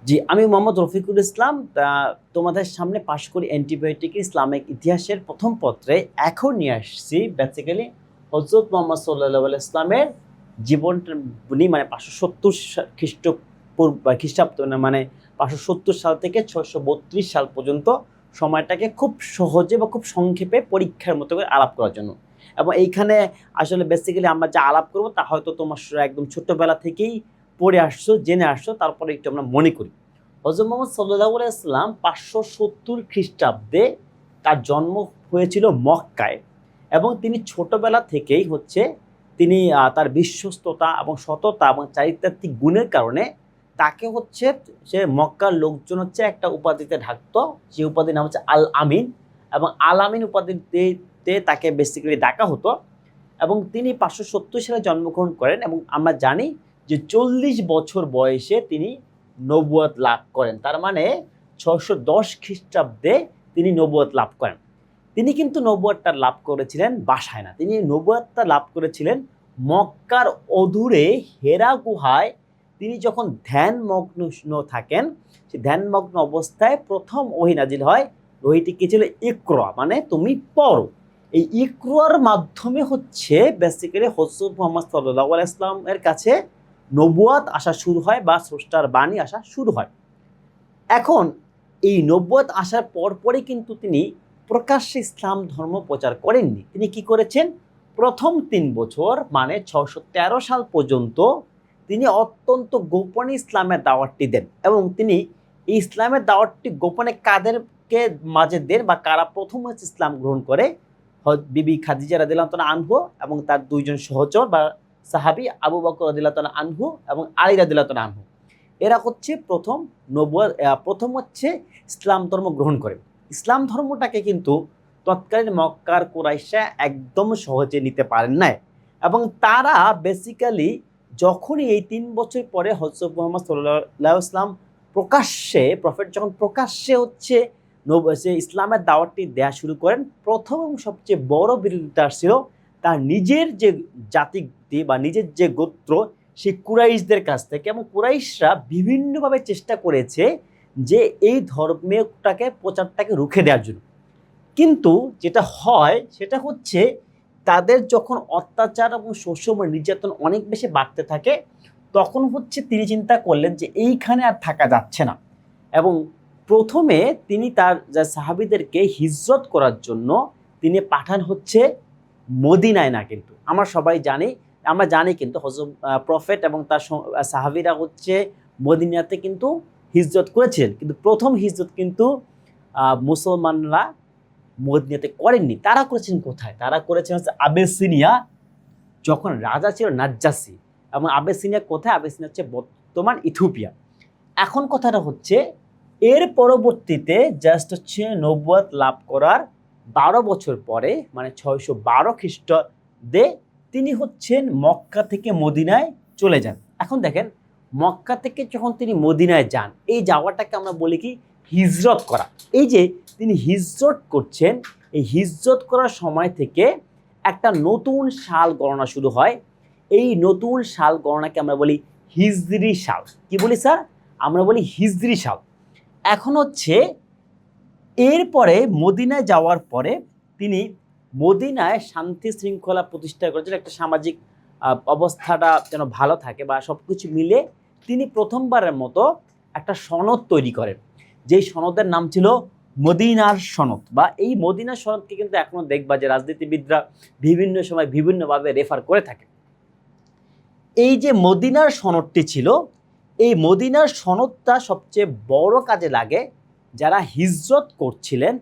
জি, আমি মোহাম্মদ রফিকুল ইসলাম। তোমাদের সামনে পাশ করি অ্যান্টিবায়োটিক ইসলামিক ইতিহাসের প্রথম পত্রে। এখন নিয়ে আসছি বেসিক্যালি হযরত মুহাম্মদ সাল্লাল্লাহু আলাইহি ইসলামের জীবনী, মানে 570 খ্রিস্টপূর্ব বা খ্রিস্টাব্দ, মানে 570 সাল থেকে 632 সাল পর্যন্ত সময়টাকে খুব সহজে বা খুব সংক্ষেপে পরীক্ষার মতো করে আলাপ করার জন্য। এবং এইখানে আসলে বেসিক্যালি আমরা যা আলাপ করব তা হয়তো তোমার একদম ছোট্টবেলা থেকেই পড়ে আসছো, জেনে আসছো, তারপরে একটু আমরা মনে করি। হযরত মুহাম্মদ সাল্লাল্লাহু আলাইহি সাল্লাম 570 খ্রিস্টাব্দে তার জন্ম হয়েছিল মক্কায়। এবং তিনি ছোটবেলা থেকেই তিনি তার বিশ্বস্ততা এবং সততা এবং চারিত্রিক গুণের কারণে তাকে সে মক্কার লোকজন একটা উপাধিতে ঢাকতো। যে উপাধির নাম হচ্ছে আল আমিন। এবং আল আমিন উপাধিতে তাকে বেসিক্যালি ডাকা হতো। এবং তিনি 570 সালে জন্মগ্রহণ করেন এবং আমরা জানি যে 40 বছর বয়সে তিনি নবুয়ত লাভ করেন। তার মানে 610 খ্রিস্টাব্দে তিনি নবুয়ত লাভ করেন। তিনি কিন্তু নবুয়তটা লাভ করেছিলেন বাসায় না, তিনি নবুয়তটা লাভ করেছিলেন মক্কার অদূরে হেরা গুহায়। তিনি যখন ধ্যানমগ্ন থাকেন, সেই ধ্যানমগ্ন অবস্থায় প্রথম ওহী নাজিল হয়। ওহীটি কি ছিল? ইকরা, মানে তুমি পড়ো। এই ইকরার মাধ্যমে বেসিক্যালি হযরত মুহাম্মদ সাল্লাল্লাহু আলাইহি ওয়াসাল্লামের কাছে নবুয়ত আসা শুরু হয় বা স্রষ্টার বাণী আসা শুরু হয়। এখন এই নবুয়ত আসার পরপরই কিন্তু তিনি প্রকাশ্যে ইসলাম ধর্ম প্রচার করেননি। তিনি কি করেছেন? প্রথম 3 বছর মানে 613 সাল পর্যন্ত তিনি অত্যন্ত গোপনে ইসলামের দাওয়াতটি দেন। এবং তিনি এই ইসলামের দাওয়াতটি গোপনে কাদেরকে মাঝে দেন বা কারা প্রথম ইসলাম গ্রহণ করে? বিবি খাদিজা রাদিয়াল্লাহু তাআলা আনহু এবং তার দুইজন সহচর বা সাহাবী আবু বকর রাদিয়াল্লাহু তাআলা আনহু এবং আলী রাদিয়াল্লাহু তাআলা আনহু। এরা প্রথম প্রথম ইসলাম ধর্ম গ্রহণ করে। ইসলাম ধর্মটাকে কিন্তু তৎকালীন মক্কার কুরাইশরা একদম সহজে নিতে পারেন নাই। এবং তারা বেসিক্যালি যখনই এই 3 বছর পরে হযরত মুহাম্মদ সাল্লাল্লাহু আলাইহি ওয়াসাল্লাম প্রফেট যখন প্রকাশ্যে সে ইসলামের দাওয়াতটি দেয়া শুরু করেন, প্রথম এবং সবচেয়ে বড় বিরোধিতা ছিল তার নিজের যে জাতি বা নিজের যে গোত্র, সেই কুরাইশদের কাছ থেকে। এবং কুরাইশরা বিভিন্নভাবে চেষ্টা করেছে যে এই প্রচারটাকে রুখে দেওয়ার জন্য। কিন্তু যেটা হয় সেটা তাদের যখন অত্যাচার এবং শোষণ বা নির্যাতন অনেক বেশি বাড়তে থাকে, তখন তিনি চিন্তা করলেন যে এইখানে আর থাকা যাচ্ছে না। এবং প্রথমে তিনি তার সাহাবীদেরকে হিজরত করার জন্য তিনি পাঠান মদিনায় না। কিন্তু আমরা জানি কিন্তু হযরত প্রফেট এবং তার সাহাবীরা মদিনাতে কিন্তু হিজরত করেছিলেন। কিন্তু প্রথম হিজরত কিন্তু মুসলমানরা মদিনাতে করেননি। তারা করেছেন কোথায়? তারা করেছেন আবেসিনিয়া, যখন রাজা ছিল নাজ্জাসী। এবং আবেসিনিয়া কোথায়? আবেসিনিয়া বর্তমান ইথিওপিয়া। এখন কথাটা এর পরবর্তীতে জাস্ট নবুয়ত লাভ করার 12 বছর পরে, মানে 612 খ্রিস্টাব্দে তিনি মক্কা থেকে মদিনায় চলে যান। এখন দেখেন, মক্কা থেকে যখন তিনি মদিনায় যান, এই যাওয়াটাকে আমরা বলি কি? হিজরত করা। এই যে তিনি হিজরত করছেন, এই হিজরত করার সময় থেকে একটা নতুন সাল গণনা শুরু হয়। এই নতুন সাল গণনাকে আমরা বলি হিজরি সাল। কি বলি স্যার? আমরা বলি হিজরি সাল। এখন এরপরে মদিনায় যাওয়ার পরে তিনি মদিনায় শান্তি শৃঙ্খলা প্রতিষ্ঠা করেছেন, একটা সামাজিক অবস্থাটা যেন ভালো থাকে বা সবকিছু মিলে তিনি প্রথমবারের মতো একটা সনদ তৈরি করেন, যেই সনদের নাম ছিল মদিনার সনদ। বা এই মদিনার সনদকে কিন্তু এখনো দেখবা যে রাজনীতিবিদরা বিভিন্ন সময় বিভিন্নভাবে রেফার করে থাকে। এই যে মদিনার সনদটি ছিল, এই মদিনার সনদটা সবচেয়ে বড় কাজে লাগে যারা হিজরত করছিলেন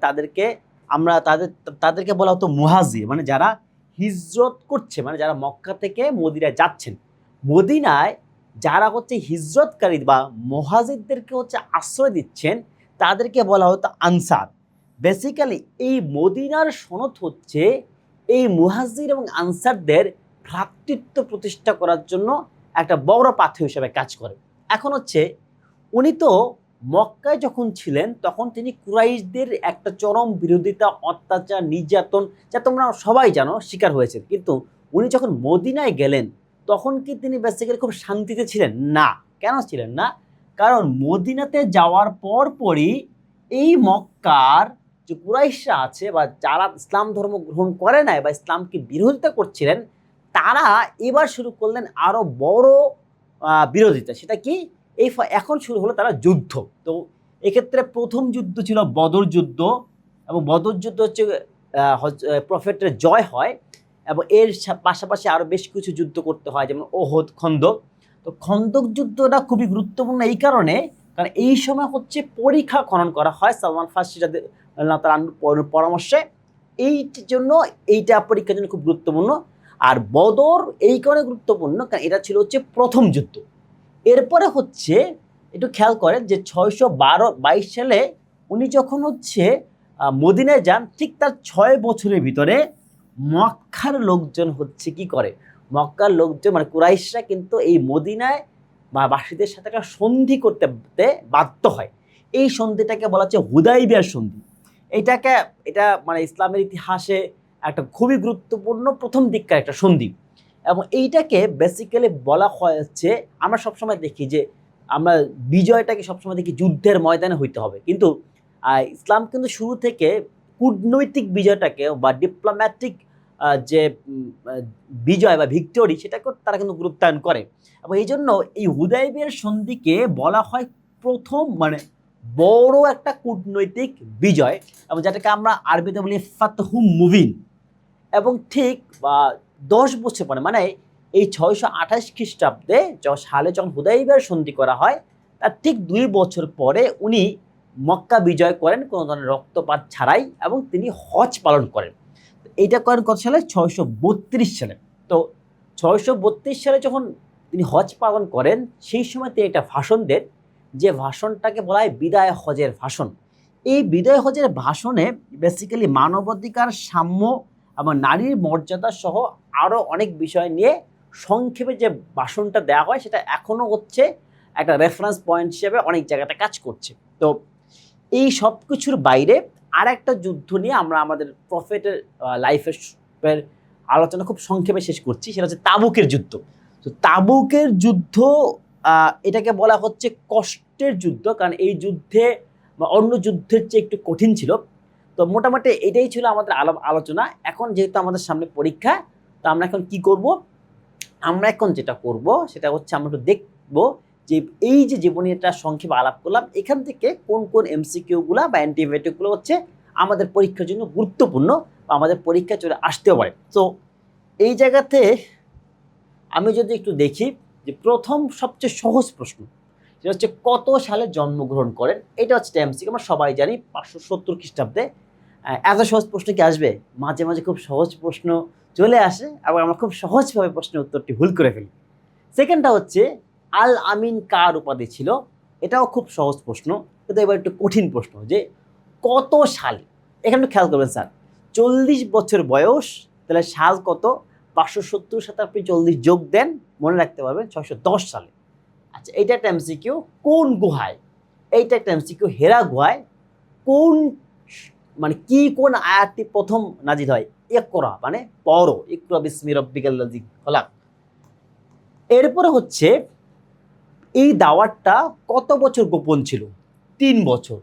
তাদেরকে বলা হতো মুহাজির, মানে যারা হিজরত করছে, মানে যারা মক্কা থেকে মদিনায় যাচ্ছেন। মদিনায় যারা হিজরতকারী বা মুহাজিরদেরকে আশ্রয় দিচ্ছেন, তাদেরকে বলা হতো আনসার। বেসিক্যালি এই মদিনার সনদ এই মুহাজির এবং আনসারদের ভ্রাতৃত্ব প্রতিষ্ঠা করার জন্য একটা বড় পাথর হিসেবে কাজ করে। এখন উনি তো মক্কায় যখন ছিলেন, তখন তিনি কুরাইশদের একটা চরম বিরোধিতা, অত্যাচার, নির্যাতন, যা তোমরা সবাই জানো, শিকার হয়েছেন। কিন্তু উনি যখন মদিনায় গেলেন, তখন কি তিনি বেসিক্যালি খুব শান্তিতে ছিলেন? না। কেন ছিলেন না? কারণ মদিনাতে যাওয়ার পরই এই মক্কার যে কুরাইশরা আছে বা যারা ইসলাম ধর্ম গ্রহণ করে নাই বা ইসলামকে বিরোধিতা করছিলেন, তারা এবার শুরু করলেন আরো বড় বিরোধিতা। সেটা কি? এখন শুরু হলো তারা যুদ্ধ। তো এক্ষেত্রে প্রথম যুদ্ধ ছিল বদর যুদ্ধ, এবং বদর যুদ্ধ হচ্ছে প্রফেটের জয় হয়, এবং এর পাশাপাশি আরো বেশ কিছু যুদ্ধ করতে হয়, যেমন ওহদ, খন্দক। তো খন্দক যুদ্ধটা খুবই গুরুত্বপূর্ণ এই কারণে, কারণ এই সময় হচ্ছে পরীক্ষা খনন করা হয় সালমান ফার্সি তার পরামর্শে। এই জন্য এইটা পরীক্ষার জন্য খুব গুরুত্বপূর্ণ। আর বদর এই কারণে গুরুত্বপূর্ণ কারণ এটা ছিল হচ্ছে প্রথম যুদ্ধ। এরপরে হচ্ছে একটু খেয়াল করেন যে 622 সালে উনি যখন হচ্ছে মদিনায় যান, ঠিক তার 6 বছরের ভিতরে মক্কার লোকজন হচ্ছে কি করে, মক্কার লোকজন মানে কুরাইশরা কিন্তু এই মদিনায় বা বাসীদের সাথে একটা সন্ধি করতে বাধ্য হয়। এই সন্ধিটাকে বলা হচ্ছে হুদাইবিয়ার সন্ধি। এটা মানে ইসলামের ইতিহাসে একটা খুবই গুরুত্বপূর্ণ প্রথম দিককার একটা সন্ধি, এবং এইটাকে বেসিক্যালি বলা হচ্ছে, আমরা সবসময় দেখি যে আমরা বিজয়টাকে সবসময় দেখি যুদ্ধের ময়দানে হইতে হবে, কিন্তু ইসলাম কিন্তু শুরু থেকে কূটনৈতিক বিজয়টাকে বা ডিপ্লোম্যাটিক যে বিজয় বা ভিক্টোরি, সেটাকে তারা কিন্তু গুরুত্বায়ন করে। এবং এই জন্য এই হুদাইবিয়ার সন্ধিকে বলা হয় প্রথম মানে বড় একটা কূটনৈতিক বিজয়, এবং যেটাকে আমরা আরবিতে বলি ফাতহু মুবিন। এবং ঠিক 10 বছর পরে মানে এই 628 খ্রিস্টাব্দে সালে যখন হুদাইবিয়ার সন্ধি করা হয়, তার ঠিক 2 বছর পরে উনি মক্কা বিজয় করেন কোনো ধরনের রক্তপাত ছাড়াই, এবং তিনি হজ পালন করেন। এইটা করেন কত সালে? 632 সালে। তো 632 সালে যখন তিনি হজ পালন করেন, সেই সময় তিনি একটা ভাষণ দেন, যে ভাষণটাকে বলা হয় বিদায় হজের ভাষণ। এই বিদায় হজের ভাষণে বেসিক্যালি মানবাধিকার, সাম্য এবং নারীর মর্যাদা সহ আরও অনেক বিষয় নিয়ে সংক্ষেপে যে ভাষণটা দেওয়া হয়, সেটা এখনও হচ্ছে একটা রেফারেন্স পয়েন্ট হিসেবে অনেক জায়গাতে কাজ করছে। তো এই সব কিছুর বাইরে আর একটা যুদ্ধ নিয়ে আমরা আমাদের প্রফেটের লাইফের আলোচনা খুব সংক্ষেপে শেষ করছি, সেটা হচ্ছে তাবুকের যুদ্ধ। তো তাবুকের যুদ্ধ এটাকে বলা হচ্ছে কষ্টের যুদ্ধ, কারণ এই যুদ্ধে বা অন্য যুদ্ধের চেয়ে একটু কঠিন ছিল। তো মোটামুটি এটাই ছিল আমাদের আলোচনা। এখন যেহেতু আমাদের সামনে পরীক্ষা, তো আমরা এখন কি করব? আমরা এখন যেটা করব সেটা হচ্ছে আমরা একটু দেখব যে এই যে জীবনীটা সংক্ষেপে আলাপ করলাম, এখান থেকে কোন কোন এমসিকিউগুলো বা অ্যান্টিবায়োটিকগুলো হচ্ছে আমাদের পরীক্ষার জন্য গুরুত্বপূর্ণ বা আমাদের পরীক্ষা চলে আসতেও পারে। তো এই জায়গাতে আমি যদি একটু দেখি যে প্রথম সবচেয়ে সহজ প্রশ্ন, সেটা হচ্ছে কত সালে জন্মগ্রহণ করেন। এটা হচ্ছে এমসিকিউ, আমরা সবাই জানি 570 খ্রিস্টাব্দে। এত সহজ প্রশ্ন কি আসবে? মাঝে মাঝে খুব সহজ প্রশ্ন চলে আসে, এবং আমরা খুব সহজভাবে প্রশ্নের উত্তরটি ভুল করে ফেলি। সেকেন্ডটা হচ্ছে আল আমিন কার উপাধি ছিল। এটাও খুব সহজ প্রশ্ন, কিন্তু এবার একটু কঠিন প্রশ্ন যে কত সালে। এখানে খেয়াল করবেন স্যার, 40 বছর বয়স, তাহলে সাল কত? 570 সাথে আপনি 40 যোগ দেন, মনে রাখতে পারবেন 610 সালে। আচ্ছা, এইটা একটা এমসিকিউ। কোন গুহায়? এইটা একটা এমসিকিউ। হেরা গুহায় কোন মানে কি কোন আয়াতটি প্রথম নাজিল হয়? ইকরা মানে পড়ো, ইকরা বিসমি রাব্বিকাল্লাযী খলাক। এরপরে হচ্ছে এই দাওয়াতটা কত বছর গোপন ছিল? 3 বছর।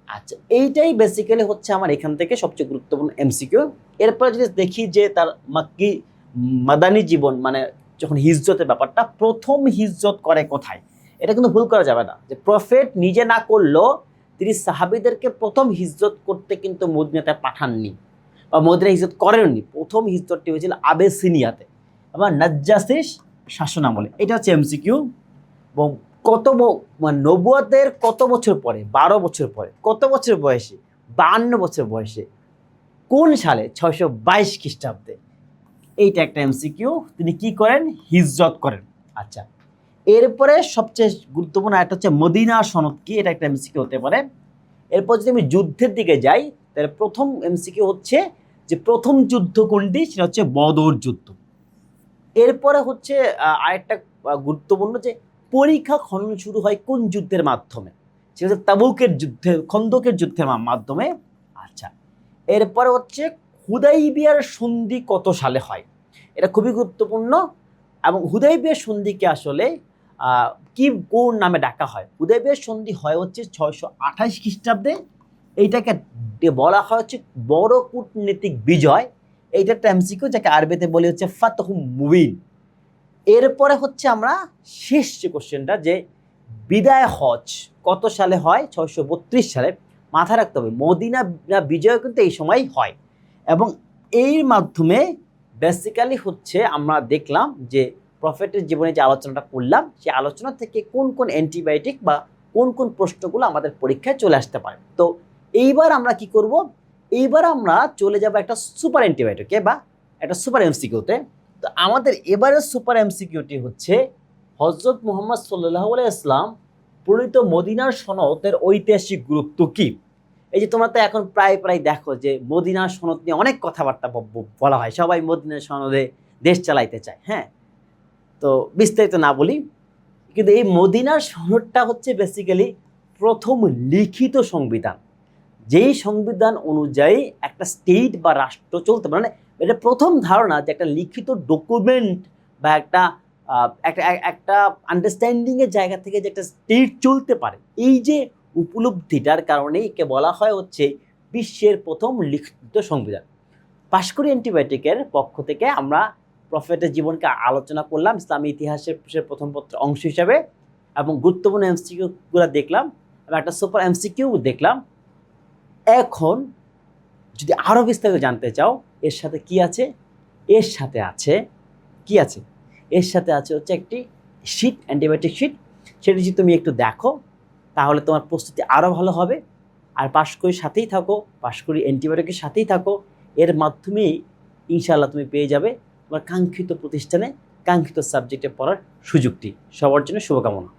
আচ্ছা, এইটাই বেসিক্যালি হচ্ছে আমার এখান থেকে সবচেয়ে গুরুত্বপূর্ণ এমসিকিউ। এরপরে যদি দেখি যে তার মাদানী জীবন মানে যখন হিজরতের ব্যাপারটা, প্রথম হিজরত করে কোথায়? এটা কিন্তু ভুল করা যাবে না, যে প্রফেট নিজে না করলেও তিনি সাহাবীদেরকে প্রথম হিজরত করতে কিন্তু মদিনাতে পাঠাননি বা মদিনা হিজরত করেননি। প্রথম হিজরতটি হয়েছিল আবেসিনিয়াতে আবার নাজ্জাসির শাসন আমলে। এটা হচ্ছে এমসিকিউ। এবং মানে নবুয়তের কত বছর পরে? 12 বছর পরে। কত বছর বয়সে? 52 বছর বয়সে। কোন সালে? 622 খ্রিস্টাব্দে। এইটা একটা এমসিকিউ। তিনি কি করেন? হিজরত করেন। আচ্ছা, এরপরে সবচেয়ে গুরুত্বপূর্ণ একটা হচ্ছে মদিনা সনদ কি? এটা একটা এমসিকিউ হতে পারে। এরপর যদি আমি যুদ্ধের দিকে যাই, তাহলে প্রথম এমসিকিউ হচ্ছে যে প্রথম যুদ্ধ কোনটি? সেটা হচ্ছে বদর যুদ্ধ। এরপরে হচ্ছে আরেকটা গুরুত্বপূর্ণ, যে পরীক্ষা খনন শুরু হয় কোন যুদ্ধের মাধ্যমে? সেটা হচ্ছে তাবুকের যুদ্ধে, খন্দকের যুদ্ধের মাধ্যমে। আচ্ছা, এরপরে হচ্ছে হুদাইবিয়ার সন্ধি কত সালে হয়? এটা খুবই গুরুত্বপূর্ণ। এবং হুদাইবিয়ার সন্ধিকে আসলে কি কোন নামে ডাকা হয়? হুদায়বিয়ার সন্ধি হয় হচ্ছে 628 খ্রিস্টাব্দে। এইটাকে বলা হয় হচ্ছে বড় কূটনীতিক বিজয়। এইটা একটা এমসিকিউ, যাকে আরবিতে বলে হচ্ছে ফাতহু মুবিন। এরপরে হচ্ছে আমরা শেষ যে কোশ্চেনটা, যে বিদায় হজ কত সালে হয়? 632 সালে। মাথায় রাখতে হবে মদিনা বিজয় কিন্তু এই সময় হয়, এবং এর মাধ্যমে বেসিক্যালি হচ্ছে আমরা দেখলাম যে প্রফেটের জীবনে যে আলোচনাটা করলাম, সেই আলোচনা থেকে কোন কোন অ্যান্টিবায়োটিক বা কোন কোন প্রশ্নগুলো আমাদের পরীক্ষায় চলে আসতে পারে। তো এইবার আমরা কি করব? এইবার আমরা চলে যাব একটা সুপার অ্যান্টিবায়োটিকে বা একটা সুপার এমসিকিউতে। তো আমাদের এবারের সুপার এমসিকিউটি হচ্ছে হযরত মুহাম্মদ সাল্লাল্লাহু আলাইহি ইসলাম প্রণীত মদিনার সনদের ঐতিহাসিক গুরুত্ব কি? এই যে তোমরা তো এখন প্রায় প্রায় দেখো যে মদিনার সনদ নিয়ে অনেক কথাবার্তা বলা হয়, সবাই মদিনার সনদে দেশ চালাইতে চায়। হ্যাঁ, তো বিস্তারিত না বলি, কিন্তু এই মদিনার সনদটা হচ্ছে বেসিক্যালি প্রথম লিখিত সংবিধান, যেই সংবিধান অনুযায়ী একটা স্টেট বা রাষ্ট্র চলতে পারে। মানে এটা প্রথম ধারণা যে একটা লিখিত ডকুমেন্ট বা একটা একটা একটা আন্ডারস্ট্যান্ডিংয়ের জায়গা থেকে যে একটা স্টেট চলতে পারে, এই যে উপলব্ধিটার কারণেই একে বলা হয় হচ্ছে বিশ্বের প্রথম লিখিত সংবিধান। পাশকুড়ি অ্যান্টিবায়োটিকের পক্ষ থেকে আমরা প্রফেটের জীবনকে আলোচনা করলাম ইসলামী ইতিহাসের প্রথম পত্র অংশ হিসাবে, এবং গুরুত্বপূর্ণ এমসিকিউগুলো দেখলাম এবং একটা সুপার এমসিকিউ দেখলাম। এখন যদি আরও বিস্তারিত জানতে চাও, এর সাথে কি আছে? এর সাথে আছে কি আছে? এর সাথে আছে হচ্ছে একটি শীট, অ্যান্টিবায়োটিক শীট। সেটা যদি তুমি একটু দেখো তাহলে তোমার প্রস্তুতি আরও ভালো হবে। আর পাশকুড়ির সাথেই থাকো, পাশকুড়ি অ্যান্টিবায়োটিকের সাথেই থাকো। এর মাধ্যমেই ইনশাআল্লাহ তুমি পেয়ে যাবে তোমার কাঙ্ক্ষিত প্রতিষ্ঠানে কাঙ্ক্ষিত সাবজেক্টে পড়ার সুযোগটি। সবার জন্য শুভকামনা।